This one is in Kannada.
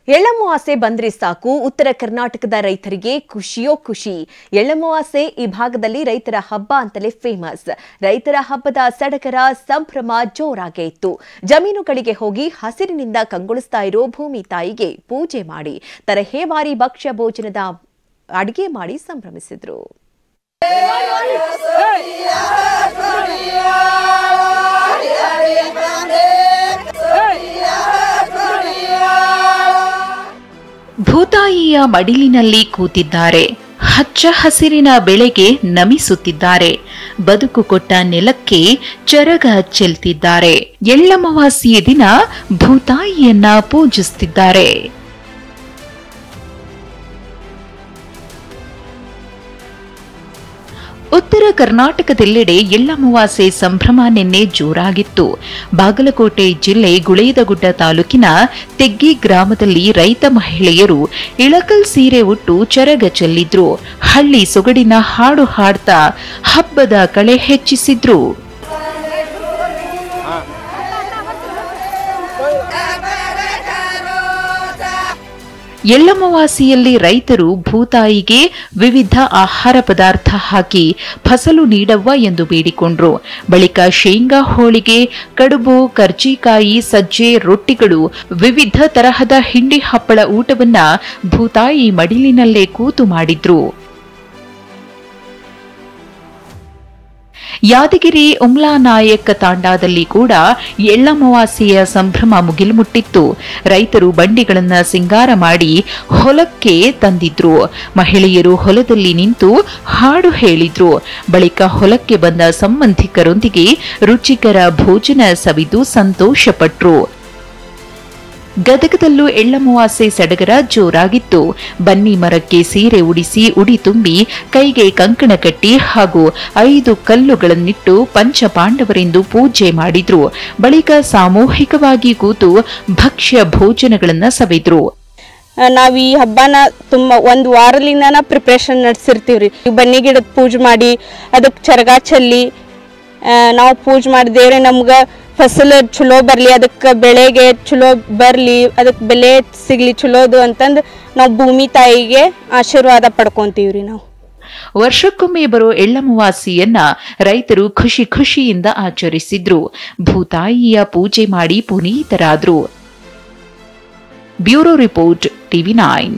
ಎಳ್ಳಮಾವಾಸ್ಯೆ ಬಂದ್ರೆ ಸಾಕು ಉತ್ತರ ಕರ್ನಾಟಕದ ರೈತರಿಗೆ ಖುಷಿಯೋ ಖುಷಿ. ಎಳ್ಳಮಾವಾಸ್ಯೆ ಈ ಭಾಗದಲ್ಲಿ ರೈತರ ಹಬ್ಬ ಅಂತಲೇ ಫೇಮಸ್. ರೈತರ ಹಬ್ಬದ ಸಡಗರ ಸಂಭ್ರಮ ಜೋರಾಗೇ ಇತ್ತು. ಜಮೀನುಗಳಿಗೆ ಹೋಗಿ ಹಸಿರಿನಿಂದ ಕಂಗೊಳಿಸ್ತಾ ಇರೋ ಭೂಮಿ ತಾಯಿಗೆ ಪೂಜೆ ಮಾಡಿ ತರಹೇವಾರಿ ಭಕ್ಷ್ಯ ಭೋಜನದ ಅಡಿಗೆ ಮಾಡಿ ಸಂಭ್ರಮಿಸಿದ್ರು. ಭೂತಾಯಿಯ ಮಡಿಲಿನಲ್ಲಿ ಕೂತಿದ್ದಾರೆ. ಹಚ್ಚ ಹಸಿರಿನ ಬೆಳೆಗೆ ನಮಿಸುತ್ತಿದ್ದಾರೆ. ಬದುಕು ಕೊಟ್ಟ ನೆಲಕ್ಕೆ ಚರಗ ಚೆಲ್ತಿದ್ದಾರೆ. ಎಳ್ಳಮಾವಾಸ್ಯೆಯ ದಿನ ಭೂತಾಯಿಯನ್ನ ಪೂಜಿಸುತ್ತಿದ್ದಾರೆ. ಉತ್ತರ ಕರ್ನಾಟಕದೆಲ್ಲೆಡೆ ಎಳ್ಳಮಾವಾಸ್ಯೆ ಸಂಭ್ರಮ ನಿನ್ನೆ ಜೋರಾಗಿತ್ತು. ಬಾಗಲಕೋಟೆ ಜಿಲ್ಲೆ ಗುಳೇದಗುಡ್ಡ ತಾಲೂಕಿನ ತೆಗ್ಗಿ ಗ್ರಾಮದಲ್ಲಿ ರೈತ ಮಹಿಳೆಯರು ಇಳಕಲ್ ಸೀರೆ ಉಟ್ಟು ಚರಗ ಚೆಲ್ಲಿದ್ರು. ಹಳ್ಳಿ ಸೊಗಡಿನ ಹಾಡು ಹಾಡ್ತಾ ಹಬ್ಬದ ಕಳೆ ಹೆಚ್ಚಿಸಿದ್ರು. ಎಳ್ಳಮಾವಾಸ್ಯೆಯಲ್ಲಿ ರೈತರು ಭೂತಾಯಿಗೆ ವಿವಿಧ ಆಹಾರ ಪದಾರ್ಥ ಹಾಕಿ ಫಸಲು ನೀಡವ್ವ ಎಂದು ಬೇಡಿಕೊಂಡ್ರು. ಬಳಿಕ ಶೇಂಗಾ ಹೋಳಿಗೆ, ಕಡುಬು, ಕರ್ಜಿಕಾಯಿ, ಸಜ್ಜೆ, ರೊಟ್ಟಿಗಳು, ವಿವಿಧ ತರಹದ ಹಿಂಡಿ ಹಪ್ಪಳ ಊಟವನ್ನ ಭೂತಾಯಿ ಮಡಿಲಿನಲ್ಲೇ ಕೂತು ಮಾಡಿದ್ರು. ಯಾದಗಿರಿ ಉಮ್ಲಾನಾಯಕ್ ತಾಂಡಾದಲ್ಲಿ ಕೂಡ ಎಳ್ಳಮಾವಾಸ್ಯೆಯ ಸಂಭ್ರಮ ಮುಗಿಲು ಮುಟ್ಟಿತ್ತು. ರೈತರು ಬಂಡಿಗಳನ್ನ ಸಿಂಗಾರ ಮಾಡಿ ಹೊಲಕ್ಕೆ ತಂದಿದ್ರು. ಮಹಿಳೆಯರು ಹೊಲದಲ್ಲಿ ನಿಂತು ಹಾಡು ಹೇಳಿದ್ರು. ಬಳಿಕ ಹೊಲಕ್ಕೆ ಬಂದ ಸಂಬಂಧಿಕರೊಂದಿಗೆ ರುಚಿಕರ ಭೋಜನ ಸವಿದು ಸಂತೋಷಪಟ್ರು. ಗದಗದಲ್ಲೂ ಎಳ್ಳಮಾವಾಸ್ಯೆ ಸಡಗರ ಜೋರಾಗಿತ್ತು. ಬನ್ನಿ ಮರಕ್ಕೆ ಸೀರೆ ಉಡಿಸಿ ಉಡಿ ತುಂಬಿ ಕೈಗೆ ಕಂಕಣ ಕಟ್ಟಿ ಹಾಗೂ 5 ಕಲ್ಲುಗಳನ್ನಿಟ್ಟು ಪಂಚಪಾಂಡವರೆಂದು ಪೂಜೆ ಮಾಡಿದ್ರು. ಬಳಿಕ ಸಾಮೂಹಿಕವಾಗಿ ಕೂತು ಭಕ್ಷ್ಯ ಭೋಜನಗಳನ್ನ ಸವಿದ್ರು. ನಾವ್ ಈ ಹಬ್ಬನ ತುಂಬಾ 1 ವಾರಲಿಂದ ಪ್ರಿಪರೇಷನ್ ನಡೆಸಿರ್ತೀವ್ರಿ. ಬನ್ನಿ ಗಿಡದ ಪೂಜೆ ಮಾಡಿ ಅದಕ್ಕೆ ಚರಗ ಚೆಲ್ಲಿ ನಾವು ಪೂಜೆ ಮಾಡಿದೇವ್ರೆ ನಮ್ಗ ಫಸಲು ಚಲೋ ಬರ್ಲಿ, ಅದಕ್ಕೆ ಬೆಳೆಗೆ ಚಲೋ ಬರ್ಲಿ, ಅದಕ್ಕೆ ಬೆಲೆ ಸಿಗ್ಲಿ ಚಲೋದು ಅಂತಂದು ನಾವು ಭೂಮಿ ತಾಯಿಗೆ ಆಶೀರ್ವಾದ ಪಡ್ಕೊಂತೀವ್ರಿ. ನಾವು ವರ್ಷಕ್ಕೊಮ್ಮೆ ಬರೋ ಎಳ್ಳಮಾವಾಸ್ಯೆಯನ್ನ ರೈತರು ಖುಷಿ ಖುಷಿಯಿಂದ ಆಚರಿಸಿದ್ರು. ಭೂತಾಯಿಯ ಪೂಜೆ ಮಾಡಿ ಪುನೀತರಾದ್ರು. Bureau report, TV9.